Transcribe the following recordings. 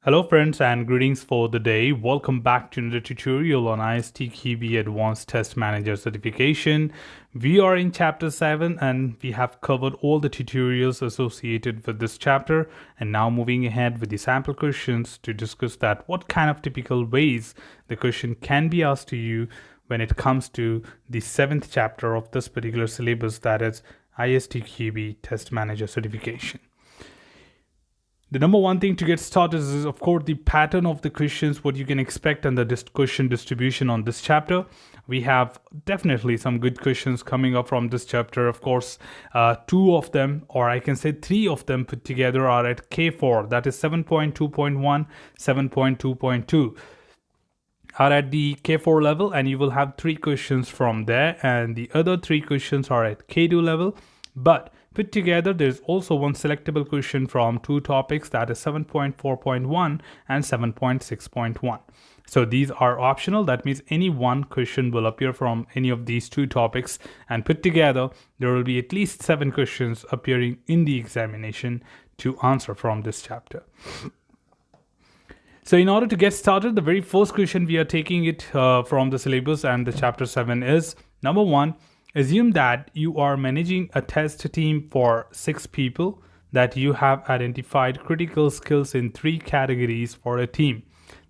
Hello friends and greetings for the day. Welcome back to another tutorial on ISTQB Advance Test Manager certification. We are in chapter 7 and we have covered all the tutorials associated with this chapter, and now moving ahead with the sample questions to discuss that what kind of typical ways the question can be asked to you when it comes to the 7th chapter of this particular syllabus, that is ISTQB Test Manager certification. The number one thing to get started is, of course, the pattern of the questions, what you can expect, and the question distribution on this chapter. We have definitely some good questions coming up from this chapter. Of course, two of them, or I can say three of them put together, are at K4, that is 7.2.1, 7.2.2. are at the K4 level, and you will have three questions from there, and the other three questions are at K2 level. But put together, there's also one selectable question from two topics, that is 7.4.1 and 7.6.1. So these are optional. That means any one question will appear from any of these two topics, and put together, there will be at least 7 questions appearing in the examination to answer from this chapter. So in order to get started, the very first question we are taking it from the syllabus and the chapter 7 is, number 1, assume that you are managing a test team for 6 people, that you have identified critical skills in 3 categories for a team,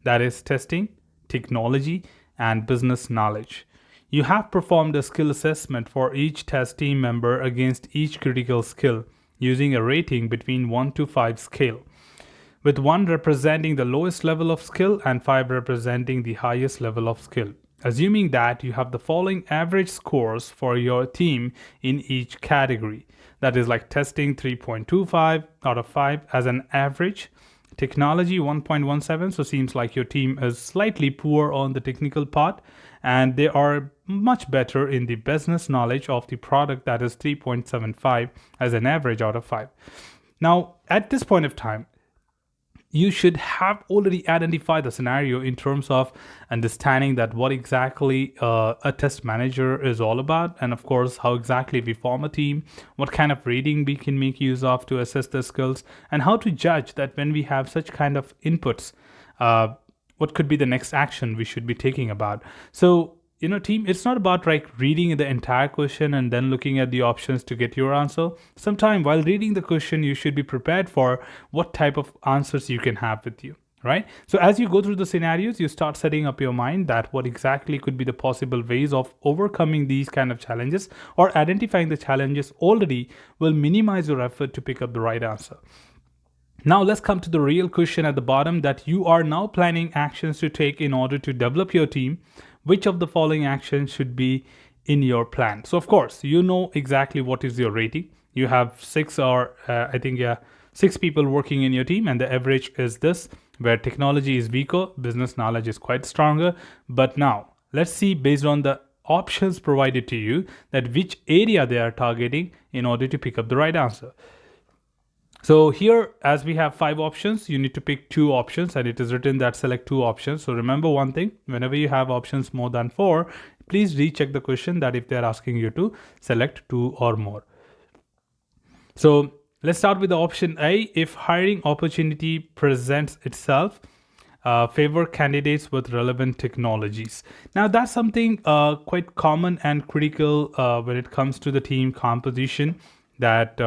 that is testing, technology, and business knowledge. You have performed a skill assessment for each test team member against each critical skill using a rating between 1 to 5 scale, with 1 representing the lowest level of skill and 5 representing the highest level of skill. Assuming that you have the following average scores for your team in each category, that is like testing 3.25 out of 5 as an average, technology 1.17, so seems like your team is slightly poor on the technical part, and they are much better in the business knowledge of the product, that is 3.75 as an average out of 5. Now, at this point of time, you should have already identified the scenario in terms of understanding that what exactly a test manager is all about, and of course how exactly we form a team, what kind of rating we can make use of to assess the skills, and how to judge that when we have such kind of inputs, what could be the next action we should be taking about. So team, it's not about like reading the entire question and then looking at the options to get your answer. Sometime while reading the question, you should be prepared for what type of answers you can have with you, right? So as you go through the scenarios, you start setting up your mind that what exactly could be the possible ways of overcoming these kind of challenges, or identifying the challenges already will minimize your effort to pick up the right answer. Now let's come to the real question at the bottom, that you are now planning actions to take in order to develop your team. Which of the following actions should be in your plan? So of course, you know exactly what is your rating. You have 6 people working in your team, and the average is this, where technology is weaker, business knowledge is quite stronger. But now let's see, based on the options provided to you, that which area they are targeting in order to pick up the right answer. So here, as we have 5 options, you need to pick 2 options, and it is written that select 2 options. So remember one thing, whenever you have options more than 4, please recheck the question that if they're asking you to select 2 or more. So let's start with the option A. If hiring opportunity presents itself, favor candidates with relevant technologies. Now that's something quite common and critical when it comes to the team composition, that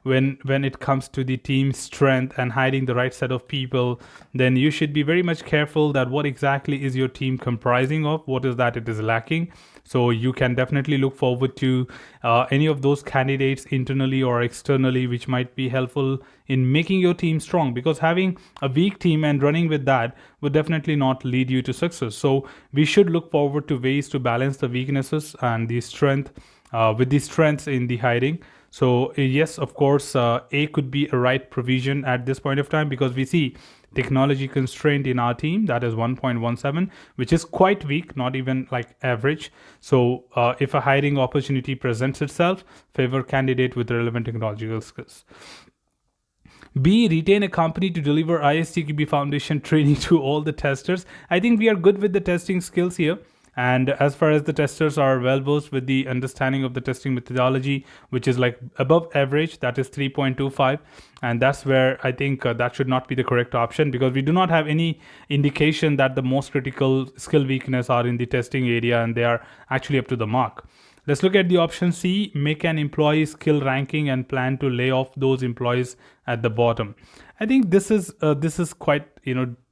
when it comes to the team strength and hiring the right set of people, then you should be very much careful that what exactly is your team comprising of, what is that it is lacking. So you can definitely look forward to any of those candidates internally or externally, which might be helpful in making your team strong, because having a weak team and running with that would definitely not lead you to success. So we should look forward to ways to balance the weaknesses and the strength with the strengths in the hiring. So yes, of course, A could be a right provision at this point of time, because we see technology constraint in our team, that is 1.17, which is quite weak, not even like average. So if a hiring opportunity presents itself, favor candidate with relevant technological skills. B, retain a company to deliver ISTQB Foundation training to all the testers. I think we are good with the testing skills here. And as far as the testers are well versed with the understanding of the testing methodology, which is like above average, that is 3.25. And that's where I think that should not be the correct option, because we do not have any indication that the most critical skill weakness are in the testing area and they are actually up to the mark. Let's look at the option C, make an employee skill ranking and plan to lay off those employees at the bottom. I think this is quite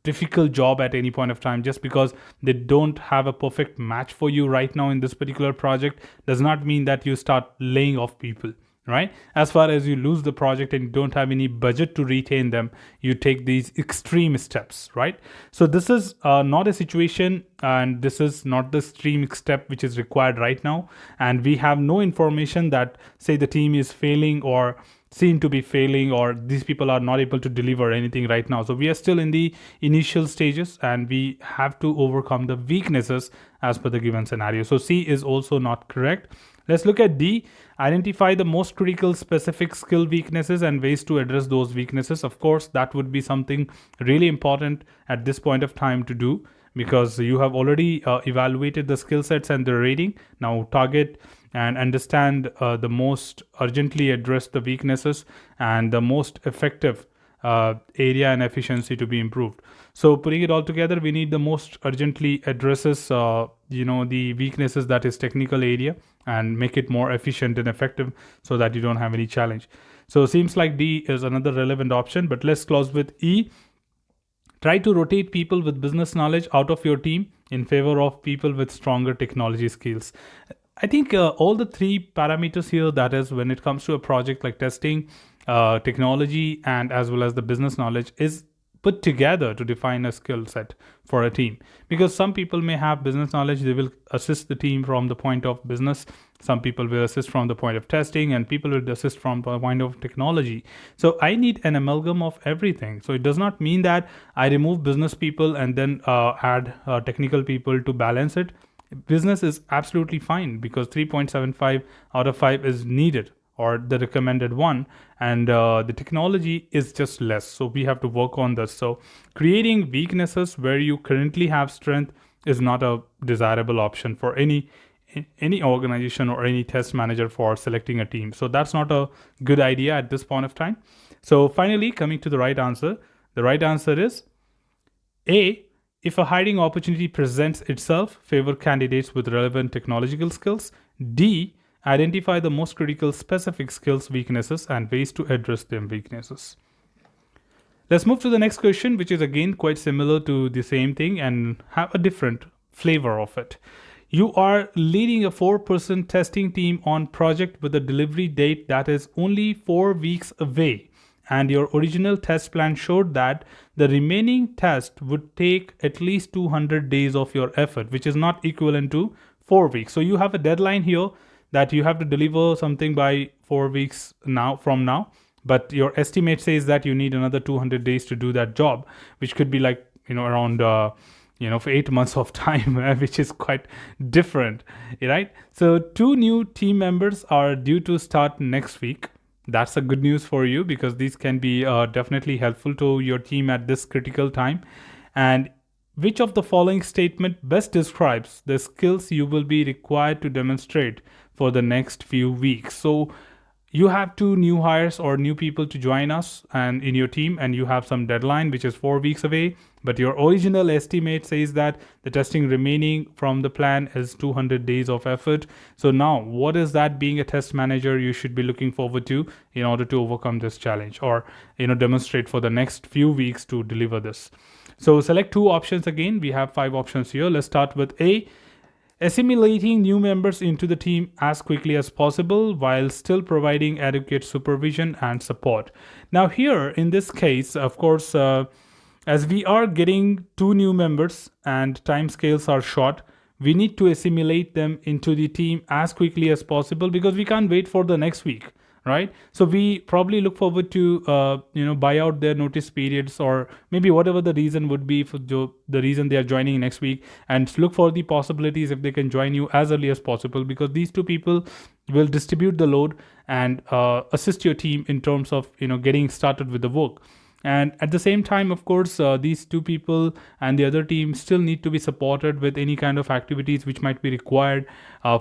difficult job at any point of time. Just because they don't have a perfect match for you right now in this particular project does not mean that you start laying off people, right? As far as you lose the project and you don't have any budget to retain them, you take these extreme steps, right? So this is not a situation, and this is not the extreme step which is required right now. And we have no information that say the team is failing or seen to be failing, or these people are not able to deliver anything right now. So we are still in the initial stages and we have to overcome the weaknesses as per the given scenario. So C is also not correct. Let's look at D. Identify the most critical specific skill weaknesses and ways to address those weaknesses. Of course, that would be something really important at this point of time to do, because you have already evaluated the skill sets and the rating. Now target and understand the most urgently address the weaknesses and the most effective area and efficiency to be improved. So putting it all together, we need the most urgently addresses the weaknesses, that is technical area, and make it more efficient and effective so that you don't have any challenge. So seems like D is another relevant option, but let's close with E. Try to rotate people with business knowledge out of your team in favor of people with stronger technology skills. I think all the three parameters here, that is when it comes to a project like testing, technology, and as well as the business knowledge, is put together to define a skill set for a team. Because some people may have business knowledge, they will assist the team from the point of business. Some people will assist from the point of testing, and people will assist from the point of technology. So I need an amalgam of everything. So it does not mean that I remove business people and then add technical people to balance it. Business is absolutely fine, because 3.75 out of 5 is needed, or the recommended one, and the technology is just less. So we have to work on this. So creating weaknesses where you currently have strength is not a desirable option for any organization or any test manager for selecting a team. So that's not a good idea at this point of time. So finally, coming to the right answer is A. If a hiring opportunity presents itself, favor candidates with relevant technological skills. D. Identify the most critical specific skills, weaknesses, and ways to address them weaknesses. Let's move to the next question, which is again quite similar to the same thing and have a different flavor of it. You are leading a 4-person testing team on project with a delivery date that is only 4 weeks away. And your original test plan showed that the remaining test would take at least 200 days of your effort, which is not equivalent to 4 weeks. So you have a deadline here that you have to deliver something by 4 weeks from now, but your estimate says that you need another 200 days to do that job, which could be like around for 8 months of time, which is quite different, right? So 2 new team members are due to start next week. That's a good news for you, because these can be definitely helpful to your team at this critical time. And which of the following statement best describes the skills you will be required to demonstrate for the next few weeks? So you have 2 new hires or new people to join us and in your team, and you have some deadline which is 4 weeks away, but your original estimate says that the testing remaining from the plan is 200 days of effort. So now what is that, being a test manager, you should be looking forward to in order to overcome this challenge, or demonstrate for the next few weeks to deliver this? So select 2 options. Again, we have 5 options here. Let's start with A. Assimilating new members into the team as quickly as possible while still providing adequate supervision and support. Now here in this case, of course, as we are getting 2 new members and timescales are short, we need to assimilate them into the team as quickly as possible, because we can't wait for the next week, right? So we probably look forward to buy out their notice periods, or maybe whatever the reason would be for the reason they are joining next week, and look for the possibilities if they can join you as early as possible, because these 2 people will distribute the load and assist your team in terms of getting started with the work. And at the same time, of course, these two people and the other team still need to be supported with any kind of activities which might be required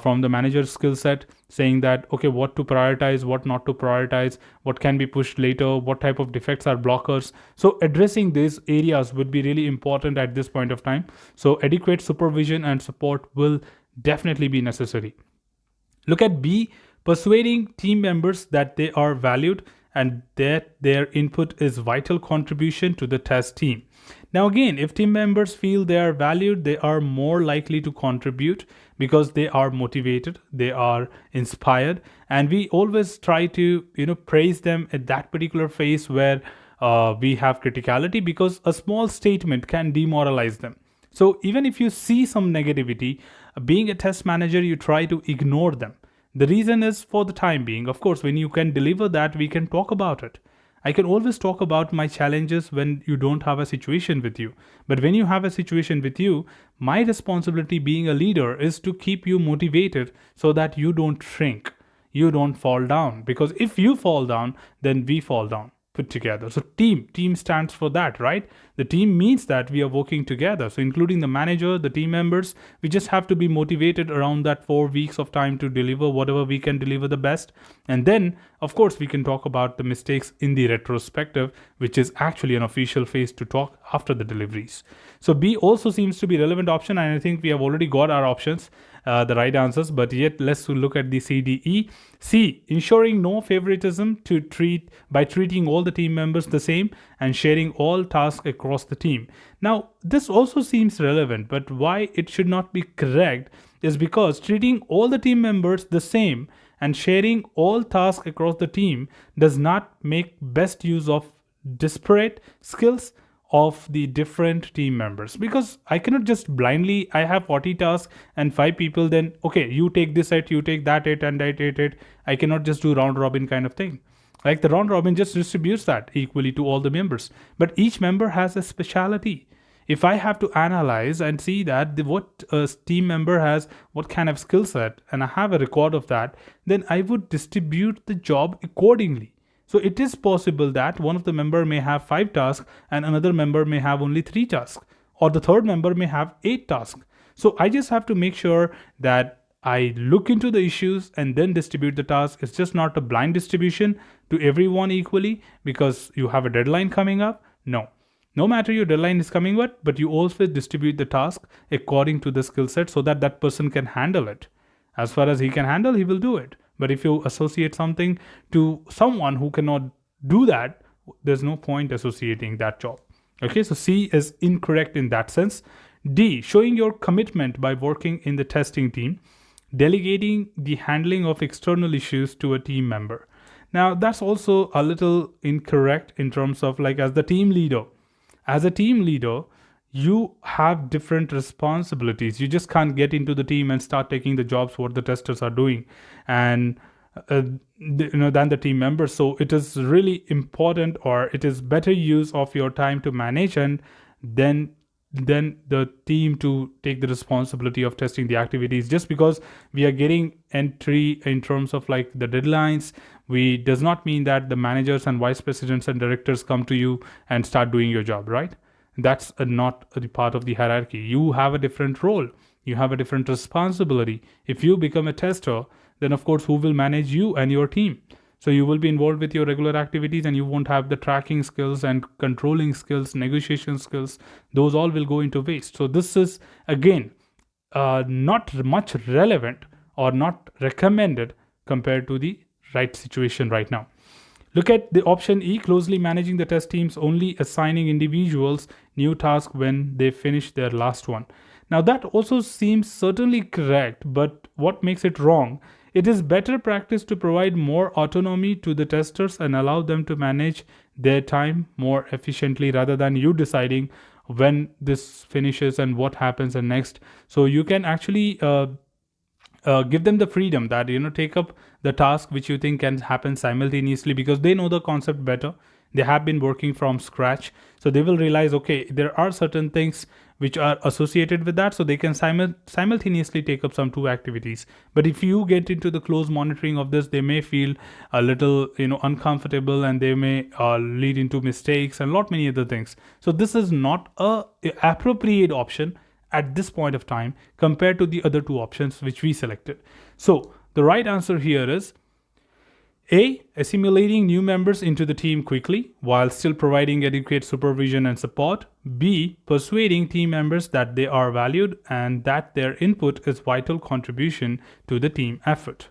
from the manager's skill set, saying that, okay, what to prioritize, what not to prioritize, what can be pushed later, what type of defects are blockers. So addressing these areas would be really important at this point of time. So adequate supervision and support will definitely be necessary. Look at B, persuading team members that they are valued and that their input is vital contribution to the test team. Now again, if team members feel they are valued, they are more likely to contribute because they are motivated, they are inspired, and we always try to praise them at that particular phase where we have criticality, because a small statement can demoralize them. So even if you see some negativity, being a test manager, you try to ignore them. The reason is for the time being. Of course, when you can deliver that, we can talk about it. I can always talk about my challenges when you don't have a situation with you. But when you have a situation with you, my responsibility being a leader is to keep you motivated so that you don't shrink, you don't fall down. Because if you fall down, then we fall down put together. So team stands for that, right? The team means that we are working together. So including the manager, the team members, we just have to be motivated around that 4 weeks of time to deliver whatever we can deliver the best. And then of course we can talk about the mistakes in the retrospective, which is actually an official phase to talk after the deliveries. So B also seems to be relevant option, and I think we have already got our options, the right answers, but yet let's look at the CDE. C, ensuring no favoritism by treating all the team members the same and sharing all tasks across the team. Now this also seems relevant, but why it should not be correct is because treating all the team members the same and sharing all tasks across the team does not make best use of disparate skills of the different team members. Because I cannot just blindly, I have 40 tasks and 5 people, then okay, you take this set, you take that and I take it. I cannot just do round robin kind of thing. Like the round robin just distributes that equally to all the members, but each member has a specialty. If I have to analyze and see that what a team member has, what kind of skill set, and I have a record of that, then I would distribute the job accordingly. So it is possible that one of the member may have 5 tasks and another member may have only 3 tasks, or the third member may have 8 tasks. So I just have to make sure that I look into the issues and then distribute the task. It's just not a blind distribution to everyone equally because you have a deadline coming up. No matter your deadline is coming up, but you also distribute the task according to the skill set so that that person can handle it. As far as he can handle, he will do it. But if you associate something to someone who cannot do that, there's no point associating that job. Okay, so C is incorrect in that sense. D, showing your commitment by working in the testing team, delegating the handling of external issues to a team member. Now, that's also a little incorrect in terms of like as a team leader, you have different responsibilities. You just can't get into the team and start taking the jobs what the testers are doing and than the team members. So it is really important, or it is better use of your time to manage and then the team to take the responsibility of testing the activities. Just because we are getting entry in terms of like the deadlines, we does not mean that the managers and vice presidents and directors come to you and start doing your job, right? That's not a part of the hierarchy. You have a different role. You have a different responsibility. If you become a tester, then of course, who will manage you and your team? So you will be involved with your regular activities and you won't have the tracking skills and controlling skills, negotiation skills. Those all will go into waste. So this is, again, not much relevant or not recommended compared to the right situation right now. Look at the option E, closely managing the test teams, only assigning individuals new tasks when they finish their last one. Now that also seems certainly correct, but what makes it wrong? It is better practice to provide more autonomy to the testers and allow them to manage their time more efficiently rather than you deciding when this finishes and what happens and next. So you can actually give them the freedom that take up the task which you think can happen simultaneously, because they know the concept better. They have been working from scratch, so they will realize, okay, there are certain things which are associated with that, so they can simultaneously take up some two activities. But if you get into the close monitoring of this, they may feel a little uncomfortable, and they may lead into mistakes and a lot many other things. So this is not a appropriate option at this point of time compared to the other two options which we selected. So the right answer here is A. Assimilating new members into the team quickly while still providing adequate supervision and support. B. Persuading team members that they are valued and that their input is vital contribution to the team effort.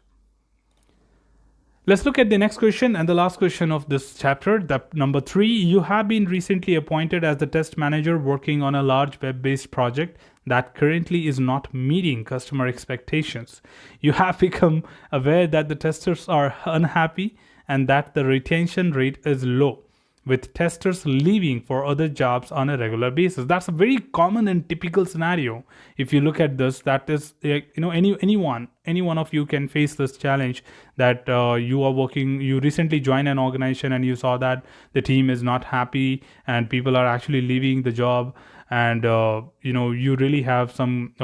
Let's look at the next question and the last question of this chapter. Number 3, you have been recently appointed as the test manager working on a large web-based project that currently is not meeting customer expectations. You have become aware that the testers are unhappy and that the retention rate is low, with testers leaving for other jobs on a regular basis. That's a very common and typical scenario. If you look at this, that is, any one of you can face this challenge, that you recently joined an organization and you saw that the team is not happy and people are actually leaving the job, and you really have some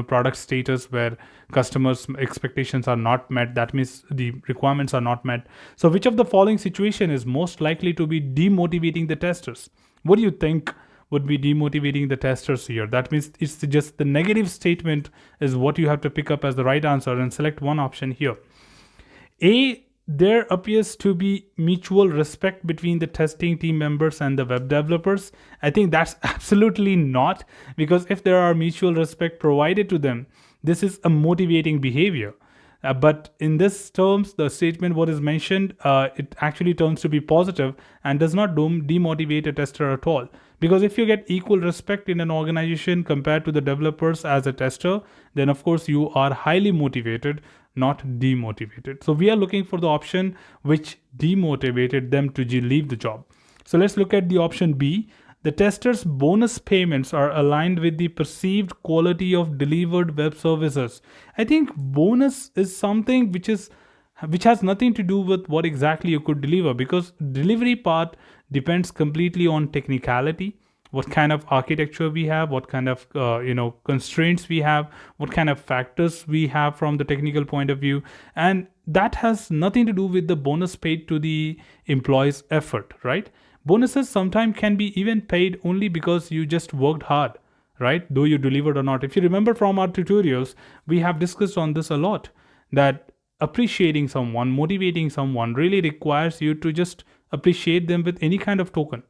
product status where customers expectations are not met. That means the requirements are not met. So which of the following situation is most likely to be demotivating the testers? What do you think would be demotivating the testers here? That means it's just the negative statement is what you have to pick up as the right answer and select one option here. A. There appears to be mutual respect between the testing team members and the web developers. I think that's absolutely not, because if there are mutual respect provided to them, this is a motivating behavior. But in this terms, the statement what is mentioned, it actually turns to be positive and does not demotivate a tester at all. Because if you get equal respect in an organization compared to the developers as a tester, then of course you are highly motivated, not demotivated. So we are looking for the option which demotivated them to leave the job. So let's look at the option B. The testers' bonus payments are aligned with the perceived quality of delivered web services. I think bonus is something which has nothing to do with what exactly you could deliver, because delivery part depends completely on technicality, what kind of architecture we have, what kind of constraints we have, what kind of factors we have from the technical point of view, and that has nothing to do with the bonus paid to the employee's effort, right? Bonuses sometimes can be even paid only because you just worked hard, right? Though you delivered or not. If you remember from our tutorials, we have discussed on this a lot, that appreciating someone, motivating someone really requires you to just appreciate them with any kind of token.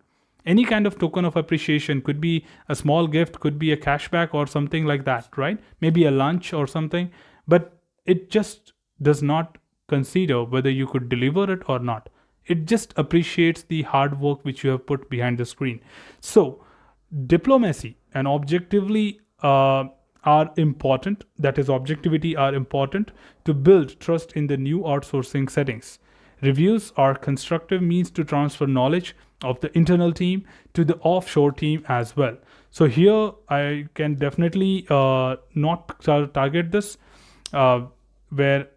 Any kind of token of appreciation could be a small gift, could be a cashback or something like that, right? Maybe a lunch or something, but it just does not consider whether you could deliver it or not. It just appreciates the hard work which you have put behind the screen. So diplomacy and objectively are important, that is objectivity are important to build trust in the new outsourcing settings. Reviews are constructive means to transfer knowledge of the internal team to the offshore team as well. So here I can definitely not target this where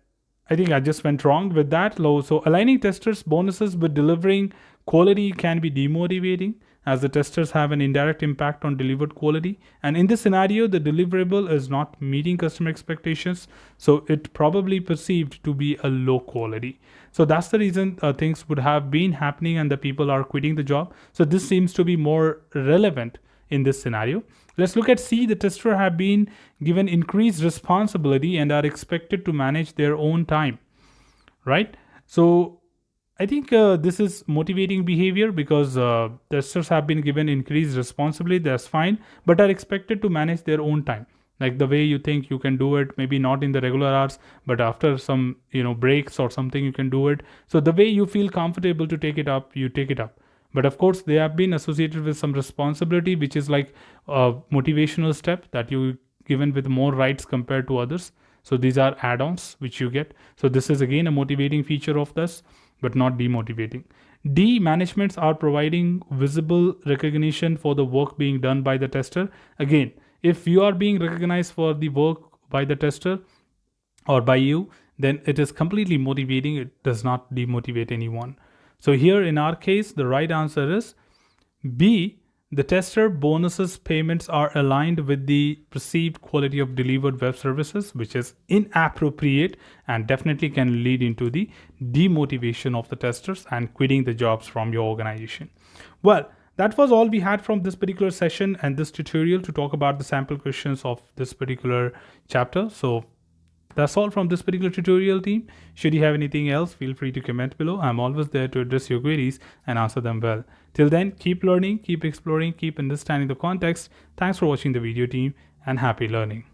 I think I just went wrong with that. So aligning testers' bonuses with delivering quality can be demotivating, as the testers have an indirect impact on delivered quality. And in this scenario, the deliverable is not meeting customer expectations, so it probably perceived to be a low quality. So that's the reason things would have been happening and the people are quitting the job. So this seems to be more relevant in this scenario. Let's look at C. The testers have been given increased responsibility and are expected to manage their own time, right? So I think this is motivating behavior, because testers have been given increased responsibility, that's fine, but are expected to manage their own time. Like the way you think you can do it, maybe not in the regular hours, but after some breaks or something you can do it. So the way you feel comfortable to take it up, you take it up. But of course, they have been associated with some responsibility, which is like a motivational step that you given with more rights compared to others. So these are add-ons which you get. So this is again a motivating feature of this, but not demotivating. D. Managements are providing visible recognition for the work being done by the tester. Again, if you are being recognized for the work by the tester or by you, then it is completely motivating. It does not demotivate anyone. So here in our case, the right answer is B. the tester bonuses payments are aligned with the perceived quality of delivered web services, which is inappropriate and definitely can lead into the demotivation of the testers and quitting the jobs from your organization. Well, that was all we had from this particular session and this tutorial to talk about the sample questions of this particular chapter. So that's all from this particular tutorial, team. Should you have anything else, feel free to comment below. I'm always there to address your queries and answer them well. Till then, keep learning, keep exploring, keep understanding the context. Thanks for watching the video, team, and happy learning.